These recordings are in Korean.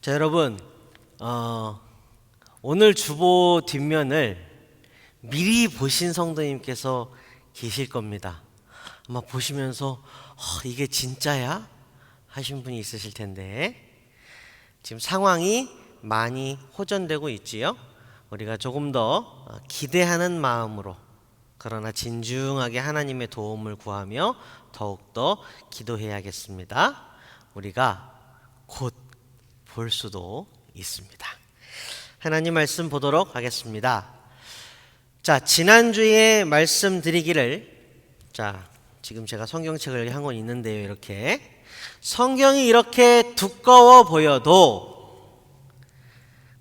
자, 여러분, 오늘 주보 뒷면을 미리 보신 성도님께서 계실 겁니다. 아마 보시면서 이게 진짜야? 하신 분이 있으실 텐데, 지금 상황이 많이 호전되고 있지요. 우리가 조금 더 기대하는 마음으로, 그러나 진중하게 하나님의 도움을 구하며 더욱더 기도해야겠습니다. 우리가 곧 볼 수도 있습니다. 하나님 말씀 보도록 하겠습니다. 자, 지난주에 말씀드리기를, 지금 제가 성경책을 한 권 있는데요. 이렇게 성경이 이렇게 두꺼워 보여도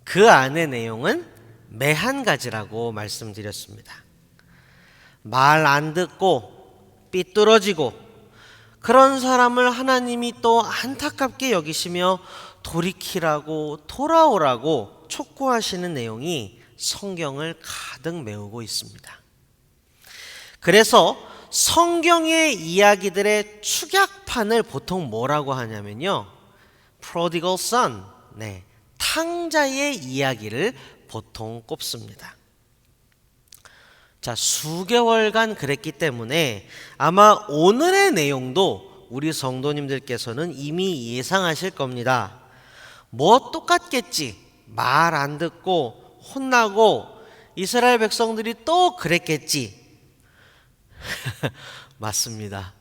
그 안의 내용은 매 한 가지라고 말씀드렸습니다. 말 안 듣고 삐뚤어지고 그런 사람을 하나님이 또 안타깝게 여기시며 돌이키라고, 돌아오라고 촉구하시는 내용이 성경을 가득 메우고 있습니다. 그래서 성경의 이야기들의 축약판을 보통 뭐라고 하냐면요, Prodigal Son, 탕자의 이야기를 보통 꼽습니다. 자, 수개월간 그랬기 때문에 아마 오늘의 내용도 우리 성도님들께서는 이미 예상하실 겁니다. 뭐 똑같겠지. 말 안 듣고 혼나고 이스라엘 백성들이 또 그랬겠지. 맞습니다.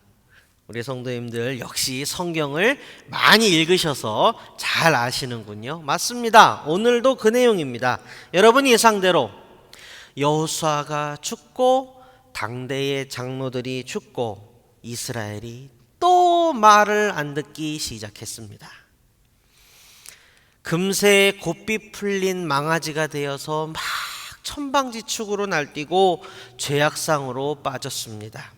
우리 성도님들 역시 성경을 많이 읽으셔서 잘 아시는군요. 맞습니다. 오늘도 그 내용입니다. 여러분 예상대로 여호수아가 죽고 당대의 장로들이 죽고 이스라엘이 또 말을 안 듣기 시작했습니다. 금세 곱비 풀린 망아지가 되어서 막 천방지축으로 날뛰고 죄악상으로 빠졌습니다.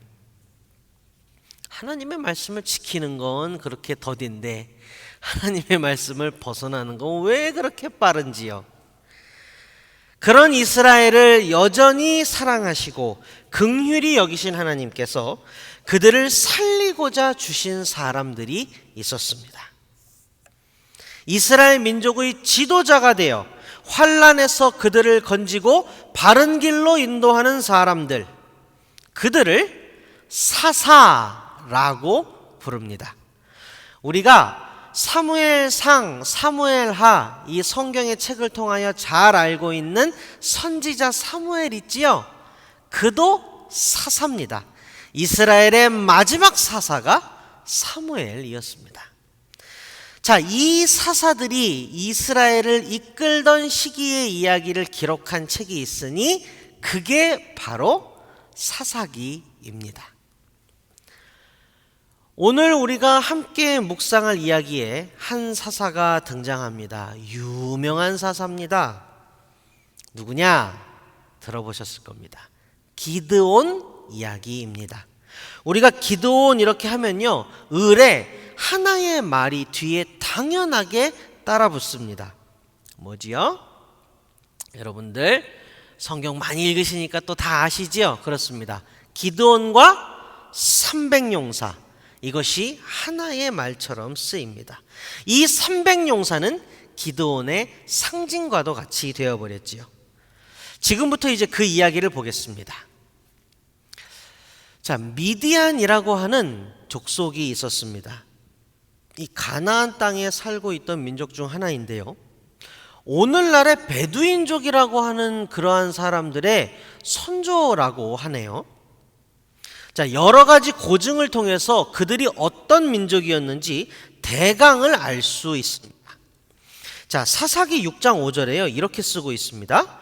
하나님의 말씀을 지키는 건 그렇게 더딘데 하나님의 말씀을 벗어나는 건 왜 그렇게 빠른지요? 그런 이스라엘을 여전히 사랑하시고 긍휼히 여기신 하나님께서 그들을 살리고자 주신 사람들이 있었습니다. 이스라엘 민족의 지도자가 되어 환난에서 그들을 건지고 바른 길로 인도하는 사람들, 그들을 사사라고 부릅니다. 우리가 사무엘상, 사무엘하 이 성경의 책을 통하여 잘 알고 있는 선지자 사무엘 있지요? 그도 사사입니다. 이스라엘의 마지막 사사가 사무엘이었습니다. 자, 이 사사들이 이스라엘을 이끌던 시기의 이야기를 기록한 책이 있으니 그게 바로 사사기입니다. 오늘 우리가 함께 묵상할 이야기에 한 사사가 등장합니다. 유명한 사사입니다. 누구냐? 들어보셨을 겁니다. 기드온 이야기입니다. 우리가 기드온 이렇게 하면요, 을에 하나의 말이 뒤에 당연하게 따라 붙습니다. 뭐지요? 여러분들 성경 많이 읽으시니까 또 다 아시지요? 그렇습니다. 기드온과 300용사, 이것이 하나의 말처럼 쓰입니다. 이 300용사는 기드온의 상징과도 같이 되어버렸지요. 지금부터 이제 그 이야기를 보겠습니다. 자, 미디안이라고 하는 족속이 있었습니다. 이 가나안 땅에 살고 있던 민족 중 하나인데요, 오늘날의 베두인족이라고 하는 그러한 사람들의 선조라고 하네요. 자, 여러 가지 고증을 통해서 그들이 어떤 민족이었는지 대강을 알 수 있습니다. 자, 사사기 6장 5절에요 이렇게 쓰고 있습니다.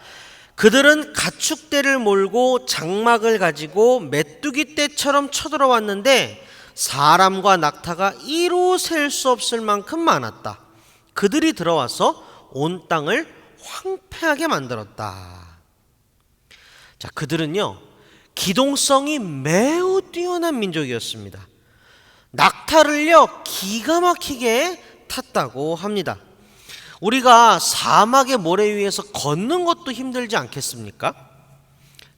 그들은 가축대를 몰고 장막을 가지고 메뚜기 떼처럼 쳐들어왔는데 사람과 낙타가 이루 셀 수 없을 만큼 많았다. 그들이 들어와서 온 땅을 황폐하게 만들었다. 자, 그들은요, 기동성이 매우 뛰어난 민족이었습니다. 낙타를요, 기가 막히게 탔다고 합니다. 우리가 사막의 모래 위에서 걷는 것도 힘들지 않겠습니까?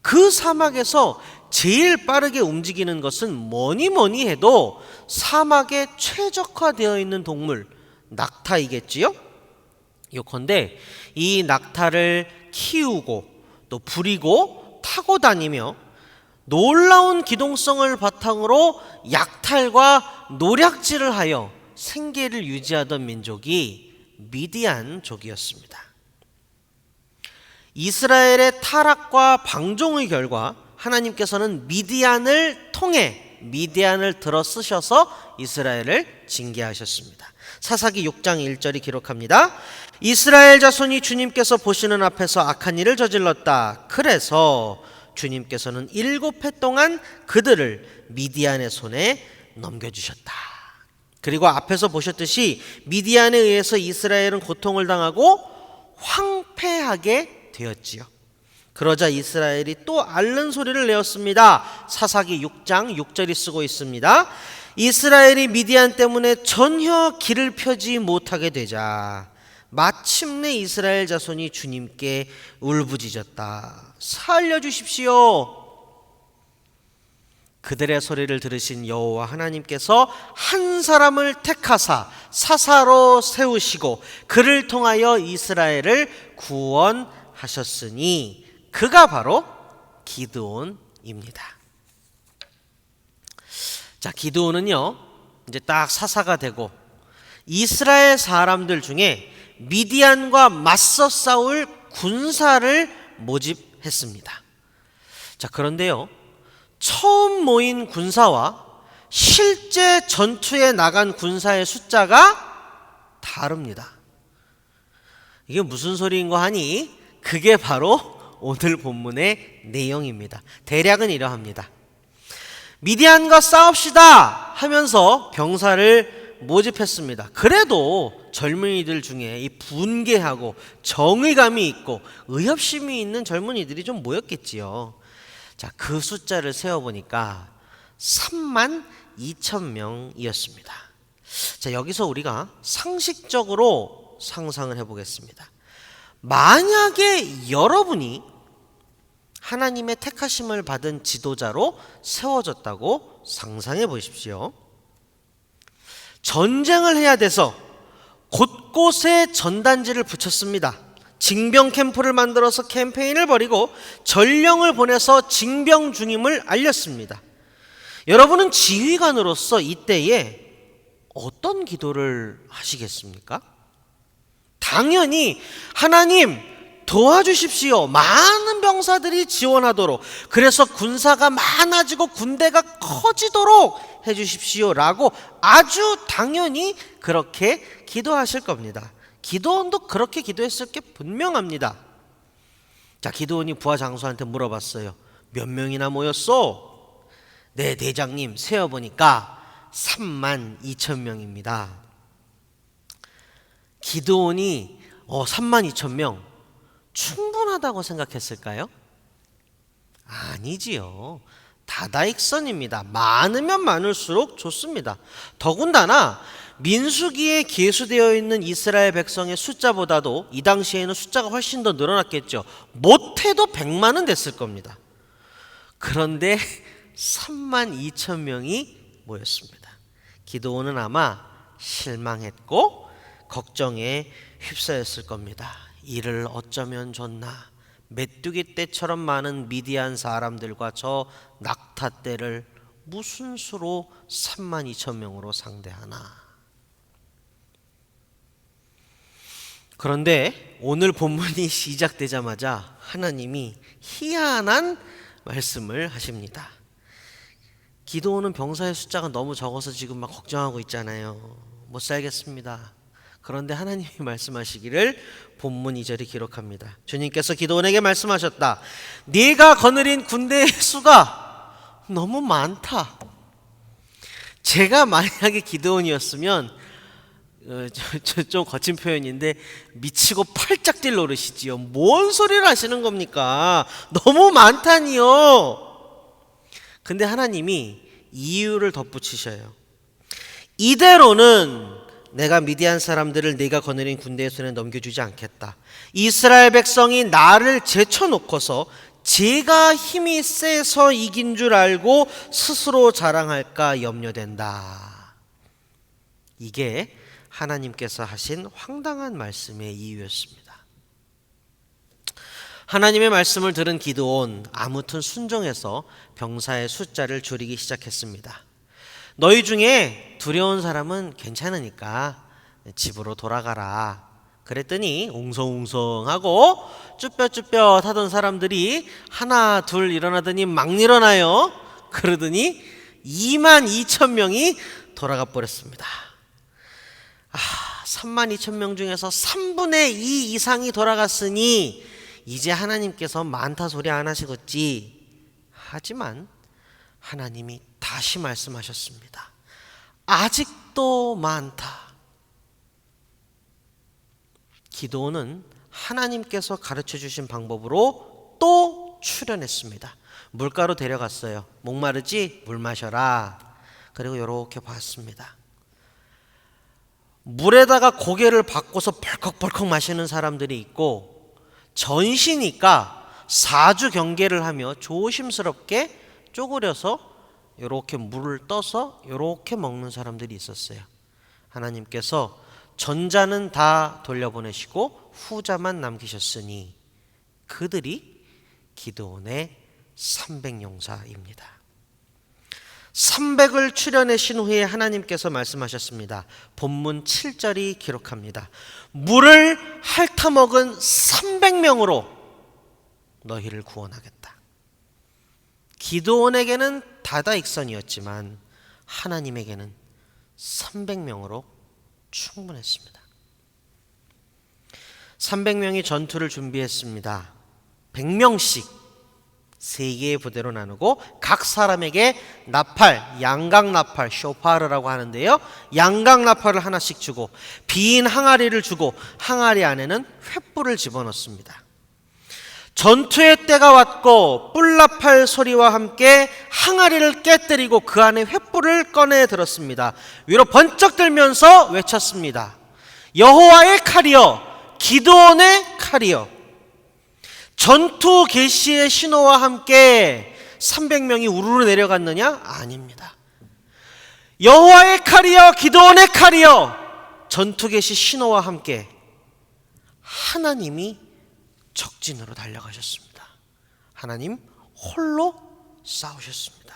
그 사막에서 제일 빠르게 움직이는 것은 뭐니 해도 사막에 최적화되어 있는 동물, 낙타이겠지요? 요컨대 이 낙타를 키우고 또 부리고 타고 다니며 놀라운 기동성을 바탕으로 약탈과 노략질을 하여 생계를 유지하던 민족이 미디안족이었습니다. 이스라엘의 타락과 방종의 결과 하나님께서는 미디안을 통해 미디안을 들어 쓰셔서 이스라엘을 징계하셨습니다. 사사기 6장 1절이 기록합니다. 이스라엘 자손이 주님께서 보시는 앞에서 악한 일을 저질렀다. 그래서 주님께서는 7해 동안 그들을 미디안의 손에 넘겨주셨다. 그리고 앞에서 보셨듯이 미디안에 의해서 이스라엘은 고통을 당하고 황폐하게 되었지요. 그러자 이스라엘이 또 앓는 소리를 내었습니다. 사사기 6장 6절이 쓰고 있습니다. 이스라엘이 미디안 때문에 전혀 길을 펴지 못하게 되자 마침내 이스라엘 자손이 주님께 울부짖었다. 살려주십시오. 그들의 소리를 들으신 여호와 하나님께서 한 사람을 택하사 사사로 세우시고 그를 통하여 이스라엘을 구원하셨으니 그가 바로 기드온입니다. 자, 기드온은요 이제 딱 사사가 되고 이스라엘 사람들 중에 미디안과 맞서 싸울 군사를 모집했습니다. 자, 그런데요 처음 모인 군사와 실제 전투에 나간 군사의 숫자가 다릅니다. 이게 무슨 소리인고 하니 그게 바로 오늘 본문의 내용입니다. 대략은 이러합니다. 미디안과 싸웁시다 하면서 병사를 모집했습니다. 그래도 젊은이들 중에 이 분개하고 정의감이 있고 의협심이 있는 젊은이들이 좀 모였겠지요. 자, 그 숫자를 세어보니까 32,000명이었습니다. 자, 여기서 우리가 상식적으로 상상을 해보겠습니다. 만약에 여러분이 하나님의 택하심을 받은 지도자로 세워졌다고 상상해 보십시오. 전쟁을 해야 돼서 곳곳에 전단지를 붙였습니다. 징병 캠프를 만들어서 캠페인을 벌이고 전령을 보내서 징병 중임을 알렸습니다. 여러분은 지휘관으로서 이때에 어떤 기도를 하시겠습니까? 당연히 하나님 도와주십시오. 많은 병사들이 지원하도록, 그래서 군사가 많아지고 군대가 커지도록 해주십시오 라고 아주 당연히 그렇게 기도하실 겁니다. 기드온도 그렇게 기도했을 게 분명합니다. 자, 기드온이 부하 장수한테 물어봤어요. 몇 명이나 모였소? 네, 대장님, 세어보니까 32,000명입니다. 기드온이 32,000명 충분하다고 생각했을까요? 아니지요. 다다익선입니다. 많으면 많을수록 좋습니다. 더군다나 민수기에 계수되어 있는 이스라엘 백성의 숫자보다도 이 당시에는 숫자가 훨씬 더 늘어났겠죠. 못해도 100만은 됐을 겁니다. 그런데 32,000명이 모였습니다. 기드온은 아마 실망했고 걱정에 휩싸였을 겁니다. 이를 어쩌면 좋나. 메뚜기 떼처럼 많은 미디안 사람들과 저 낙타 떼를 무슨 수로 32,000명으로 상대하나. 그런데 오늘 본문이 시작되자마자 하나님이 희한한 말씀을 하십니다. 기드온은 병사의 숫자가 너무 적어서 지금 막 걱정하고 있잖아요. 못 살겠습니다. 그런데 하나님이 말씀하시기를 본문 2절이 기록합니다. 주님께서 기드온에게 말씀하셨다. 네가 거느린 군대의 수가 너무 많다. 제가 만약에 기드온이었으면 좀 거친 표현인데 미치고 팔짝 뛸 노릇이지요. 뭔 소리를 하시는 겁니까? 너무 많다니요. 근데 하나님이 이유를 덧붙이셔요. 이대로는 내가 미디안 사람들을 네가 거느린 군대의 손에 넘겨주지 않겠다. 이스라엘 백성이 나를 제쳐놓고서 제가 힘이 세서 이긴 줄 알고 스스로 자랑할까 염려된다. 이게 하나님께서 하신 황당한 말씀의 이유였습니다. 하나님의 말씀을 들은 기드온 아무튼 순종해서 병사의 숫자를 줄이기 시작했습니다. 너희 중에 두려운 사람은 괜찮으니까 집으로 돌아가라. 그랬더니 웅성웅성하고 쭈뼛쭈뼛 하던 사람들이 하나 둘 일어나더니 막 일어나요. 그러더니 22,000명이 돌아가 버렸습니다. 32,000명 중에서 3분의 2 이상이 돌아갔으니 이제 하나님께서 많다 소리 안 하시겠지. 하지만 하나님이 다시 말씀하셨습니다. 아직도 많다. 기드온은 하나님께서 가르쳐 주신 방법으로 또 출현했습니다. 물가로 데려갔어요. 목마르지? 물 마셔라. 그리고 이렇게 봤습니다. 물에다가 고개를 박고서 벌컥벌컥 마시는 사람들이 있고, 전시니까 사주 경계를 하며 조심스럽게 쪼그려서 이렇게 물을 떠서 이렇게 먹는 사람들이 있었어요. 하나님께서 전자는 다 돌려보내시고 후자만 남기셨으니 그들이 기드온의 300용사입니다. 300을 추려내신 후에 하나님께서 말씀하셨습니다. 본문 7절이 기록합니다. 물을 핥아먹은 300명으로 너희를 구원하겠다. 기드온에게는 다다익선이었지만 하나님에게는 300명으로 충분했습니다. 300명이 전투를 준비했습니다. 100명씩 3개의 부대로 나누고 각 사람에게 나팔, 양각 나팔, 쇼파르라고 하는데요, 양각 나팔을 하나씩 주고 빈 항아리를 주고 항아리 안에는 횃불을 집어넣습니다. 전투의 때가 왔고 뿔나팔 소리와 함께 항아리를 깨뜨리고 그 안에 횃불을 꺼내 들었습니다. 위로 번쩍 들면서 외쳤습니다. 여호와의 칼이여, 기드온의 칼이여. 전투 개시의 신호와 함께 300명이 우르르 내려갔느냐? 아닙니다. 여호와의 칼이여, 기드온의 칼이여. 전투 개시 신호와 함께 하나님이 적진으로 달려가셨습니다. 하나님 홀로 싸우셨습니다.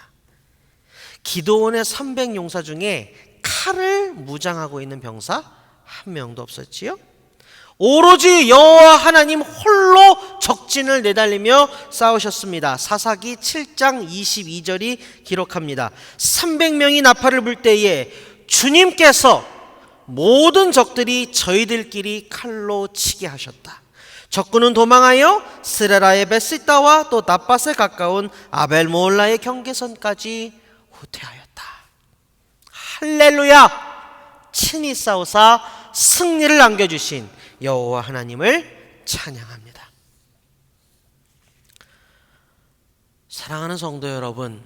기드온의 300용사 중에 칼을 무장하고 있는 병사 한 명도 없었지요. 오로지 여호와 하나님 홀로 적진을 내달리며 싸우셨습니다. 사사기 7장 22절이 기록합니다. 300명이 나팔을 불 때에 주님께서 모든 적들이 저희들끼리 칼로 치게 하셨다. 적군은 도망하여 스레라의 베시다와 또 낫밧에 가까운 아벨모홀라의 경계선까지 후퇴하였다. 할렐루야! 친히 싸우사 승리를 안겨주신 여호와 하나님을 찬양합니다. 사랑하는 성도 여러분,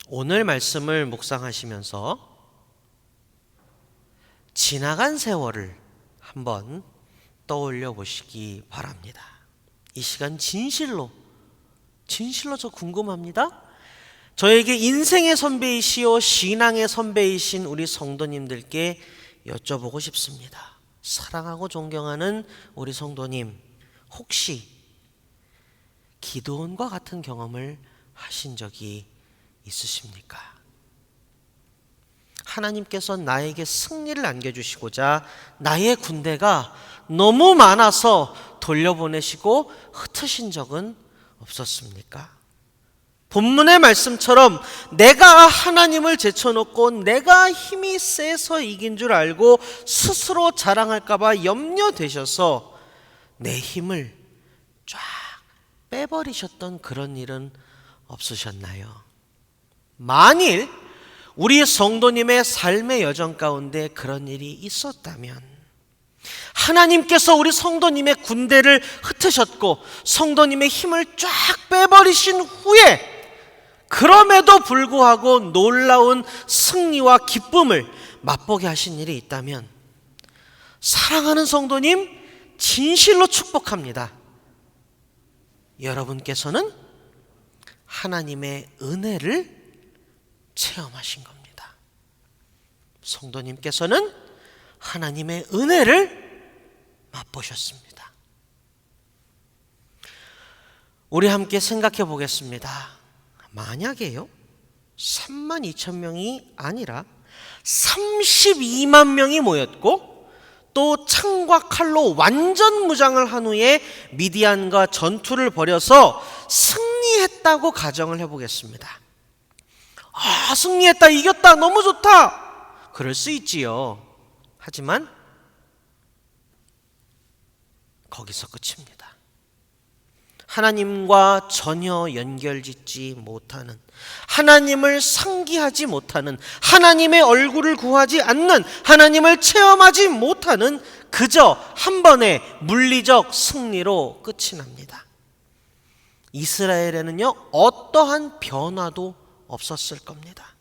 오늘 말씀을 묵상하시면서 지나간 세월을 한번 떠올려 보시기 바랍니다. 이 시간 진실로 저 궁금합니다. 저에게 인생의 선배이시오 신앙의 선배이신 우리 성도님들께 여쭤보고 싶습니다. 사랑하고 존경하는 우리 성도님, 혹시 기드온과 같은 경험을 하신 적이 있으십니까? 하나님께서 나에게 승리를 안겨주시고자 나의 군대가 너무 많아서 돌려보내시고 흩으신 적은 없었습니까? 본문의 말씀처럼 내가 하나님을 제쳐놓고 내가 힘이 세서 이긴 줄 알고 스스로 자랑할까봐 염려되셔서 내 힘을 쫙 빼버리셨던 그런 일은 없으셨나요? 만일 우리 성도님의 삶의 여정 가운데 그런 일이 있었다면, 하나님께서 우리 성도님의 군대를 흩으셨고 성도님의 힘을 쫙 빼버리신 후에 그럼에도 불구하고 놀라운 승리와 기쁨을 맛보게 하신 일이 있다면, 사랑하는 성도님, 진실로 축복합니다. 여러분께서는 하나님의 은혜를 체험하신 겁니다. 성도님께서는 하나님의 은혜를 맛보셨습니다. 우리 함께 생각해 보겠습니다. 만약에요, 32,000명이 아니라 32만 명이 모였고 또 창과 칼로 완전 무장을 한 후에 미디안과 전투를 벌여서 승리했다고 가정을 해보겠습니다. 아, 승리했다, 이겼다, 너무 좋다, 그럴 수 있지요. 하지만 거기서 끝입니다. 하나님과 전혀 연결짓지 못하는, 하나님을 상기하지 못하는, 하나님의 얼굴을 구하지 않는, 하나님을 체험하지 못하는 그저 한 번의 물리적 승리로 끝이 납니다. 이스라엘에는요, 어떠한 변화도 없었을 겁니다.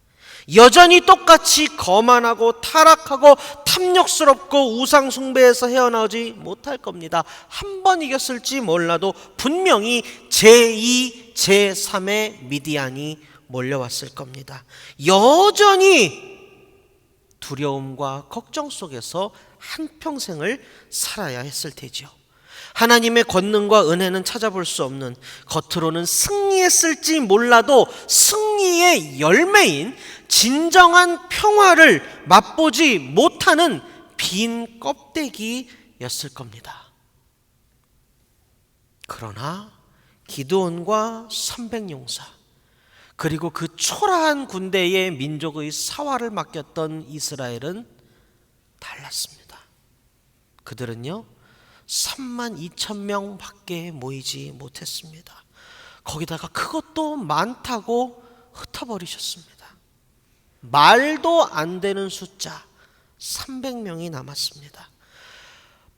여전히 똑같이 거만하고 타락하고 탐욕스럽고 우상숭배에서 헤어나오지 못할 겁니다. 한 번 이겼을지 몰라도 분명히 제2, 제3의 미디안이 몰려왔을 겁니다. 여전히 두려움과 걱정 속에서 한평생을 살아야 했을 테지요. 하나님의 권능과 은혜는 찾아볼 수 없는, 겉으로는 승리했을지 몰라도 승리의 열매인 진정한 평화를 맛보지 못하는 빈 껍데기였을 겁니다. 그러나 기드온과 300용사, 그리고 그 초라한 군대의 민족의 사활을 맡겼던 이스라엘은 달랐습니다. 그들은요, 32,000명 밖에 모이지 못했습니다. 거기다가 그것도 많다고 흩어버리셨습니다. 말도 안 되는 숫자 300명이 남았습니다.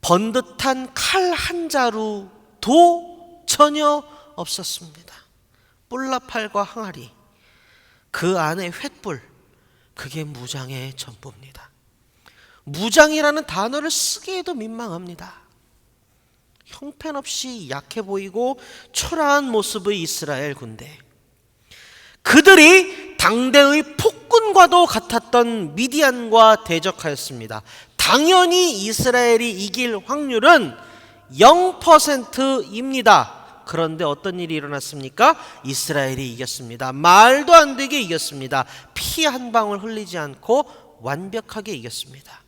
번듯한 칼 한 자루도 전혀 없었습니다. 뿔나팔과 항아리, 그 안에 횃불, 그게 무장의 전부입니다. 무장이라는 단어를 쓰기에도 민망합니다. 형편없이 약해 보이고 초라한 모습의 이스라엘 군대, 그들이 당대의 폭군과도 같았던 미디안과 대적하였습니다. 당연히 이스라엘이 이길 확률은 0%입니다. 그런데 어떤 일이 일어났습니까? 이스라엘이 이겼습니다. 말도 안 되게 이겼습니다. 피 한 방울 흘리지 않고 완벽하게 이겼습니다.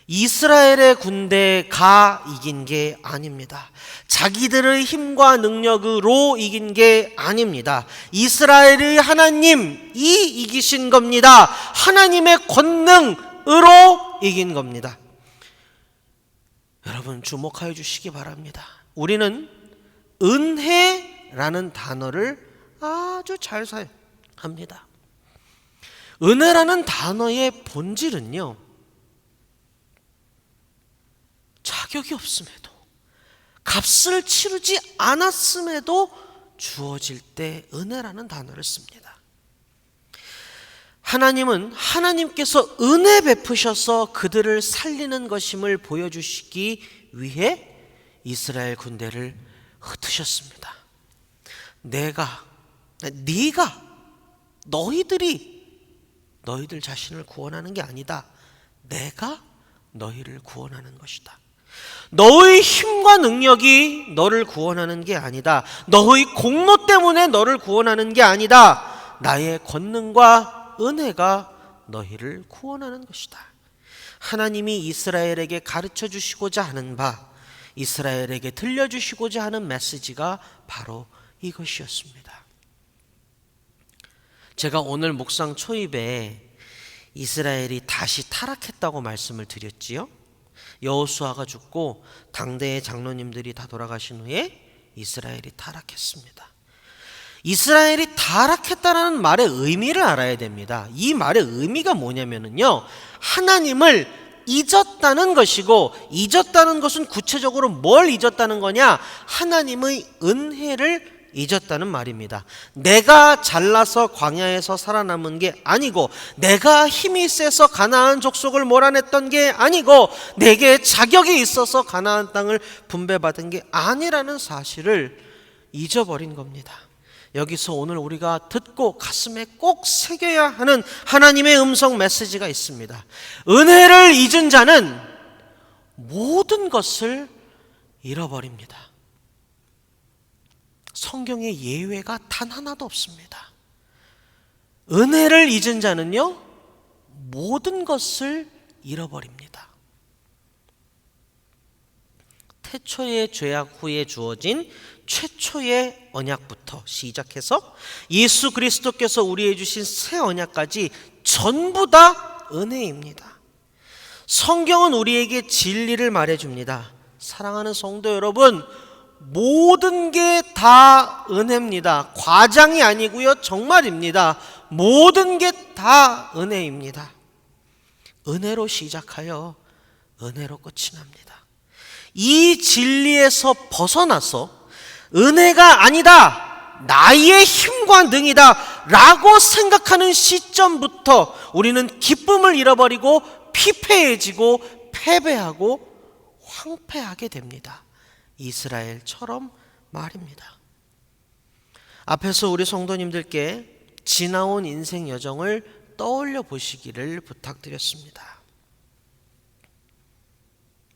이스라엘의 군대가 이긴 게 아닙니다. 자기들의 힘과 능력으로 이긴 게 아닙니다. 이스라엘의 하나님이 이기신 겁니다. 하나님의 권능으로 이긴 겁니다. 여러분, 주목하여 주시기 바랍니다. 우리는 은혜라는 단어를 아주 잘 사용합니다. 은혜라는 단어의 본질은요, 자격이 없음에도, 값을 치르지 않았음에도 주어질 때 은혜라는 단어를 씁니다. 하나님은 하나님께서 은혜 베푸셔서 그들을 살리는 것임을 보여주시기 위해 이스라엘 군대를 흩으셨습니다. 네가, 너희들 자신을 구원하는 게 아니다. 내가 너희를 구원하는 것이다. 너의 힘과 능력이 너를 구원하는 게 아니다. 너의 공로 때문에 너를 구원하는 게 아니다. 나의 권능과 은혜가 너희를 구원하는 것이다. 하나님이 이스라엘에게 가르쳐 주시고자 하는 바, 이스라엘에게 들려주시고자 하는 메시지가 바로 이것이었습니다. 제가 오늘 묵상 초입에 이스라엘이 다시 타락했다고 말씀을 드렸지요. 여호수아가 죽고 당대의 장로님들이 다 돌아가신 후에 이스라엘이 타락했습니다. 이스라엘이 타락했다는 말의 의미를 알아야 됩니다. 이 말의 의미가 뭐냐면요, 하나님을 잊었다는 것이고, 잊었다는 것은 구체적으로 뭘 잊었다는 거냐? 하나님의 은혜를 잊었다는 말입니다. 내가 잘나서 광야에서 살아남은 게 아니고, 내가 힘이 세서 가나안 족속을 몰아냈던 게 아니고, 내게 자격이 있어서 가나안 땅을 분배받은 게 아니라는 사실을 잊어버린 겁니다. 여기서 오늘 우리가 듣고 가슴에 꼭 새겨야 하는 하나님의 음성 메시지가 있습니다. 은혜를 잊은 자는 모든 것을 잃어버립니다. 성경에 예외가 단 하나도 없습니다. 은혜를 잊은 자는요, 모든 것을 잃어버립니다. 태초의 죄악 후에 주어진 최초의 언약부터 시작해서 예수 그리스도께서 우리에게 주신 새 언약까지 전부 다 은혜입니다. 성경은 우리에게 진리를 말해줍니다. 사랑하는 성도 여러분, 모든 게 다 은혜입니다. 과장이 아니고요, 정말입니다. 모든 게 다 은혜입니다. 은혜로 시작하여 은혜로 끝이 납니다. 이 진리에서 벗어나서 은혜가 아니다, 나의 힘과 능이다 라고 생각하는 시점부터 우리는 기쁨을 잃어버리고 피폐해지고 패배하고 황폐하게 됩니다. 이스라엘처럼 말입니다. 앞에서 우리 성도님들께 지나온 인생 여정을 떠올려 보시기를 부탁드렸습니다.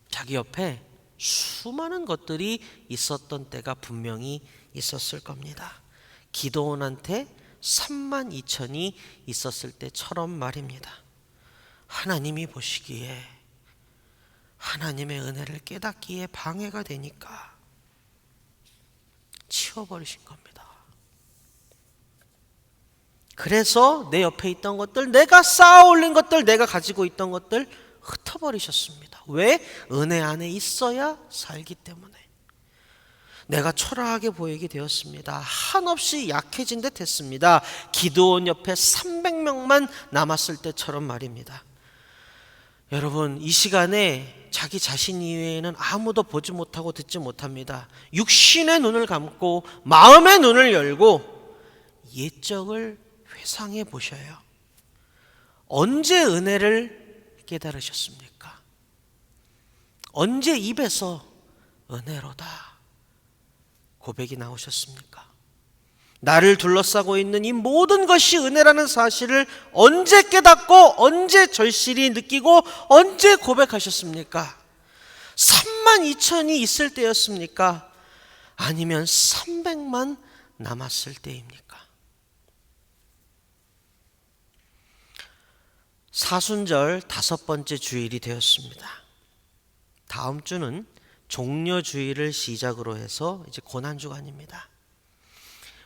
자기 옆에 수많은 것들이 있었던 때가 분명히 있었을 겁니다. 기드온한테 32,000이 있었을 때처럼 말입니다. 하나님이 보시기에, 하나님의 은혜를 깨닫기에 방해가 되니까 치워버리신 겁니다. 그래서 내 옆에 있던 것들, 내가 쌓아 올린 것들, 내가 가지고 있던 것들 흩어버리셨습니다. 왜? 은혜 안에 있어야 살기 때문에. 내가 초라하게 보이게 되었습니다. 한없이 약해진 듯 했습니다. 기드온 옆에 300명만 남았을 때처럼 말입니다. 여러분, 이 시간에 자기 자신 이외에는 아무도 보지 못하고 듣지 못합니다. 육신의 눈을 감고 마음의 눈을 열고 옛적을 회상해 보셔요. 언제 은혜를 깨달으셨습니까? 언제 입에서 은혜로다 고백이 나오셨습니까? 나를 둘러싸고 있는 이 모든 것이 은혜라는 사실을 언제 깨닫고 언제 절실히 느끼고 언제 고백하셨습니까? 32,000이 있을 때였습니까? 아니면 300만 남았을 때입니까? 사순절 5번째 주일이 되었습니다. 다음 주는 종려주일을 시작으로 해서 이제 고난주간입니다.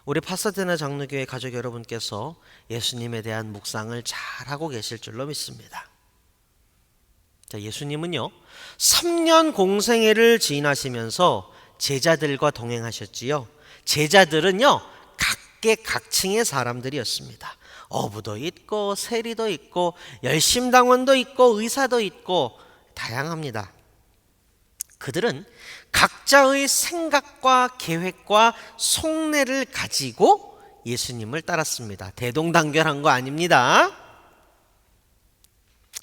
우리 파사데나 장로교회 가족 여러분께서 예수님에 대한 묵상을 잘하고 계실 줄로 믿습니다. 자, 예수님은요 3년 공생애를 지나시면서 제자들과 동행하셨지요. 제자들은요 각계각층의 사람들이었습니다. 어부도 있고 세리도 있고 열심당원도 있고 의사도 있고 다양합니다. 그들은 각자의 생각과 계획과 속내를 가지고 예수님을 따랐습니다. 대동단결한 거 아닙니다.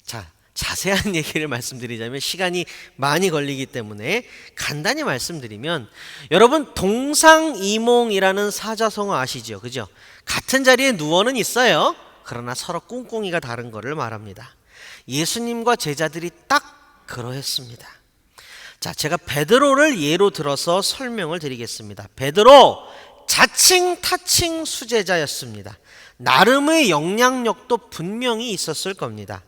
자, 자세한 얘기를 말씀드리자면 시간이 많이 걸리기 때문에 간단히 말씀드리면, 여러분 동상이몽이라는 사자성어 아시죠? 그죠? 같은 자리에 누워는 있어요. 그러나 서로 꿍꿍이가 다른 것을 말합니다. 예수님과 제자들이 딱 그러했습니다. 자, 제가 베드로를 예로 들어서 설명을 드리겠습니다. 베드로 자칭 타칭 수제자였습니다. 나름의 영향력도 분명히 있었을 겁니다.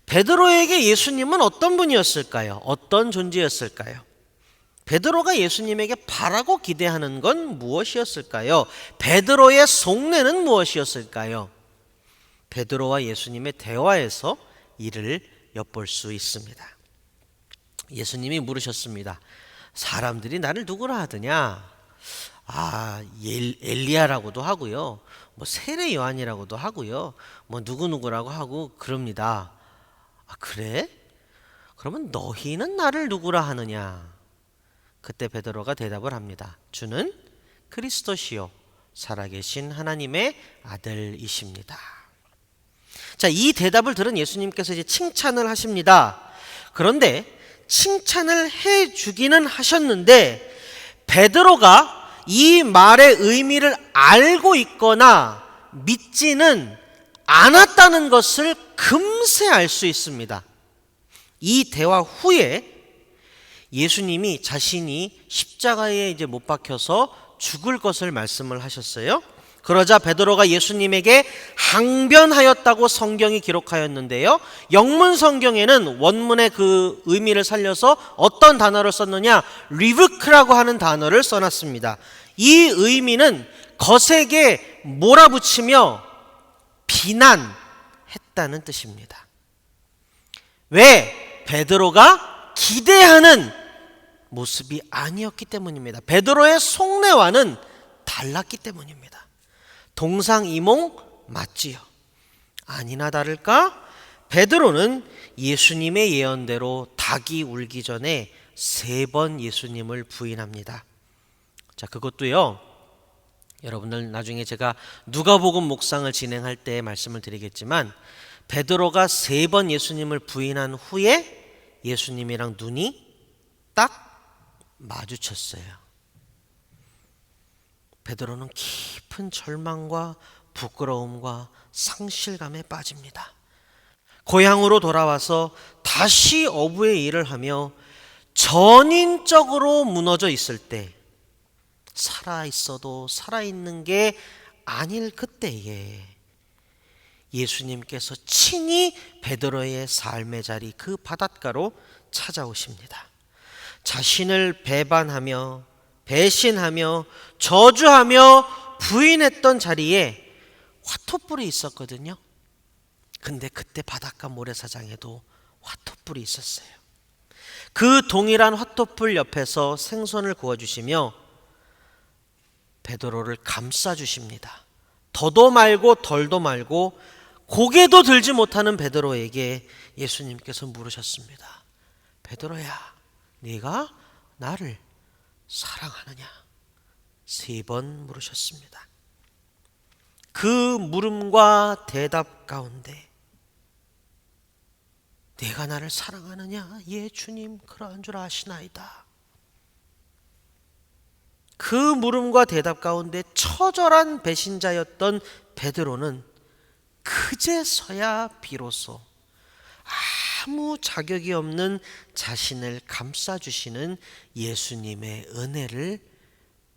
베드로에게 예수님은 어떤 분이었을까요? 어떤 존재였을까요? 베드로가 예수님에게 바라고 기대하는 건 무엇이었을까요? 베드로의 속내는 무엇이었을까요? 베드로와 예수님의 대화에서 이를 엿볼 수 있습니다. 예수님이 물으셨습니다. 사람들이 나를 누구라 하더냐? 엘리야라고도 하고요, 뭐 세례 요한이라고도 하고요, 뭐 누구누구라고 하고 그럽니다. 그래? 그러면 너희는 나를 누구라 하느냐? 그때 베드로가 대답을 합니다. 주는 그리스도시요 살아계신 하나님의 아들이십니다. 자, 이 대답을 들은 예수님께서 이제 칭찬을 하십니다. 그런데 칭찬을 해주기는 하셨는데 베드로가 이 말의 의미를 알고 있거나 믿지는 않았다는 것을 금세 알 수 있습니다. 이 대화 후에 예수님이 자신이 십자가에 이제 못 박혀서 죽을 것을 말씀을 하셨어요. 그러자 베드로가 예수님에게 항변하였다고 성경이 기록하였는데요. 영문 성경에는 원문의 그 의미를 살려서 어떤 단어를 썼느냐? 리브크라고 하는 단어를 써놨습니다. 이 의미는 거세게 몰아붙이며 비난했다는 뜻입니다. 왜? 베드로가 기대하는 모습이 아니었기 때문입니다. 베드로의 속내와는 달랐기 때문입니다. 동상이몽 맞지요? 아니나 다를까 베드로는 예수님의 예언대로 닭이 울기 전에 3번 예수님을 부인합니다. 자, 그것도요, 여러분들 나중에 제가 누가복음 묵상을 진행할 때 말씀을 드리겠지만 베드로가 3번 예수님을 부인한 후에 예수님이랑 눈이 딱 마주쳤어요. 베드로는 깊은 절망과 부끄러움과 상실감에 빠집니다. 고향으로 돌아와서 다시 어부의 일을 하며 전인적으로 무너져 있을 때, 살아있어도 살아있는 게 아닐 그때에 예수님께서 친히 베드로의 삶의 자리 그 바닷가로 찾아오십니다. 자신을 배반하며 배신하며 저주하며 부인했던 자리에 화토불이 있었거든요. 근데 그때 바닷가 모래사장에도 화토불이 있었어요. 그 동일한 화토불 옆에서 생선을 구워주시며 베드로를 감싸주십니다. 더도 말고 덜도 말고 고개도 들지 못하는 베드로에게 예수님께서 물으셨습니다. 베드로야, 네가 나를 사랑하느냐? 3번 물으셨습니다. 그 물음과 대답 가운데 네가 나를 사랑하느냐? 예, 주님, 그러한 줄 아시나이다. 그 물음과 대답 가운데 처절한 배신자였던 베드로는 그제서야 비로소 아무 자격이 없는 자신을 감싸주시는 예수님의 은혜를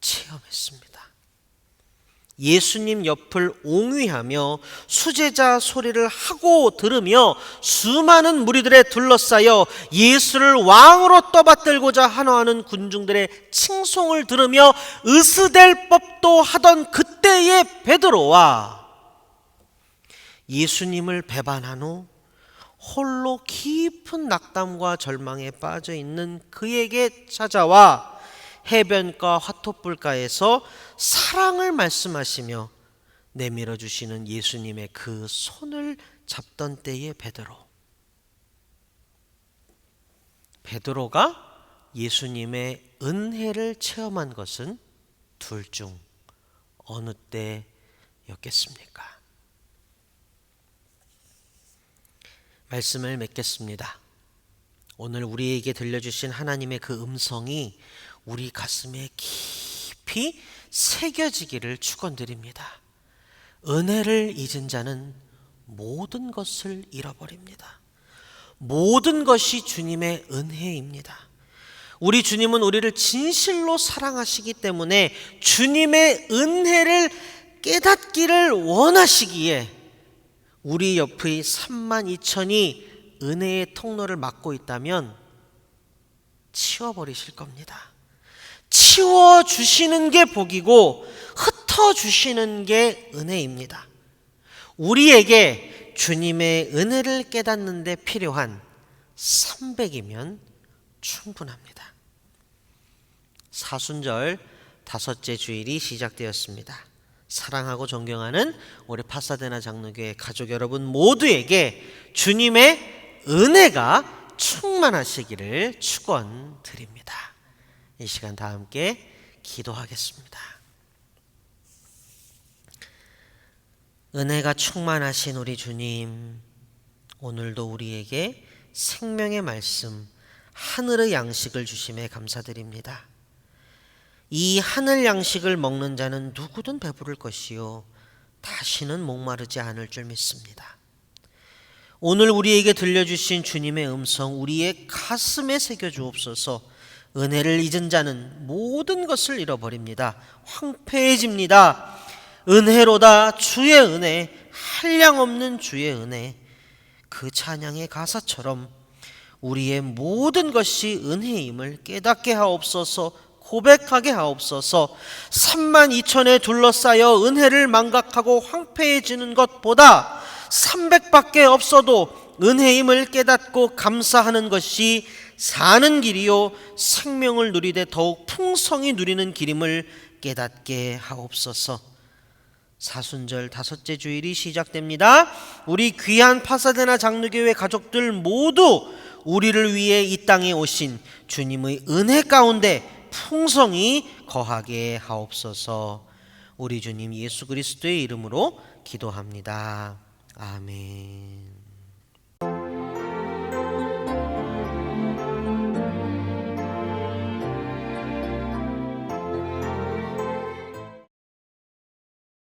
체험했습니다. 예수님 옆을 옹위하며 수제자 소리를 하고 들으며 수많은 무리들에 둘러싸여 예수를 왕으로 떠받들고자 환호하는 군중들의 칭송을 들으며 으스댈 법도 하던 그때의 베드로와 예수님을 배반한 후 홀로 깊은 낙담과 절망에 빠져 있는 그에게 찾아와 해변가 화토불가에서 사랑을 말씀하시며 내밀어 주시는 예수님의 그 손을 잡던 때의 베드로가 예수님의 은혜를 체험한 것은 둘 중 어느 때였겠습니까? 말씀을 맺겠습니다. 오늘 우리에게 들려주신 하나님의 그 음성이 우리 가슴에 깊이 새겨지기를 축원드립니다. 은혜를 잊은 자는 모든 것을 잃어버립니다. 모든 것이 주님의 은혜입니다. 우리 주님은 우리를 진실로 사랑하시기 때문에 주님의 은혜를 깨닫기를 원하시기에 우리 옆의 32,000이 은혜의 통로를 막고 있다면 치워버리실 겁니다. 치워주시는 게 복이고 흩어주시는 게 은혜입니다. 우리에게 주님의 은혜를 깨닫는 데 필요한 300이면 충분합니다. 사순절 5째 주일이 시작되었습니다. 사랑하고 존경하는 우리 파사데나 장로교회 가족 여러분 모두에게 주님의 은혜가 충만하시기를 축원드립니다. 이 시간 다 함께 기도하겠습니다. 은혜가 충만하신 우리 주님, 오늘도 우리에게 생명의 말씀, 하늘의 양식을 주심에 감사드립니다. 이 하늘 양식을 먹는 자는 누구든 배부를 것이요 다시는 목마르지 않을 줄 믿습니다. 오늘 우리에게 들려주신 주님의 음성 우리의 가슴에 새겨주옵소서. 은혜를 잊은 자는 모든 것을 잃어버립니다. 황폐해집니다. 은혜로다 주의 은혜, 한량없는 주의 은혜. 그 찬양의 가사처럼 우리의 모든 것이 은혜임을 깨닫게 하옵소서. 고백하게 하옵소서. 32,000에 둘러싸여 은혜를 망각하고 황폐해지는 것보다 300밖에 없어도 은혜임을 깨닫고 감사하는 것이 사는 길이요 생명을 누리되 더욱 풍성히 누리는 길임을 깨닫게 하옵소서. 사순절 다섯째 주일이 시작됩니다. 우리 귀한 파사데나 장로교회 가족들 모두 우리를 위해 이 땅에 오신 주님의 은혜 가운데 풍성히 거하게 하옵소서. 우리 주님 예수 그리스도의 이름으로 기도합니다. 아멘.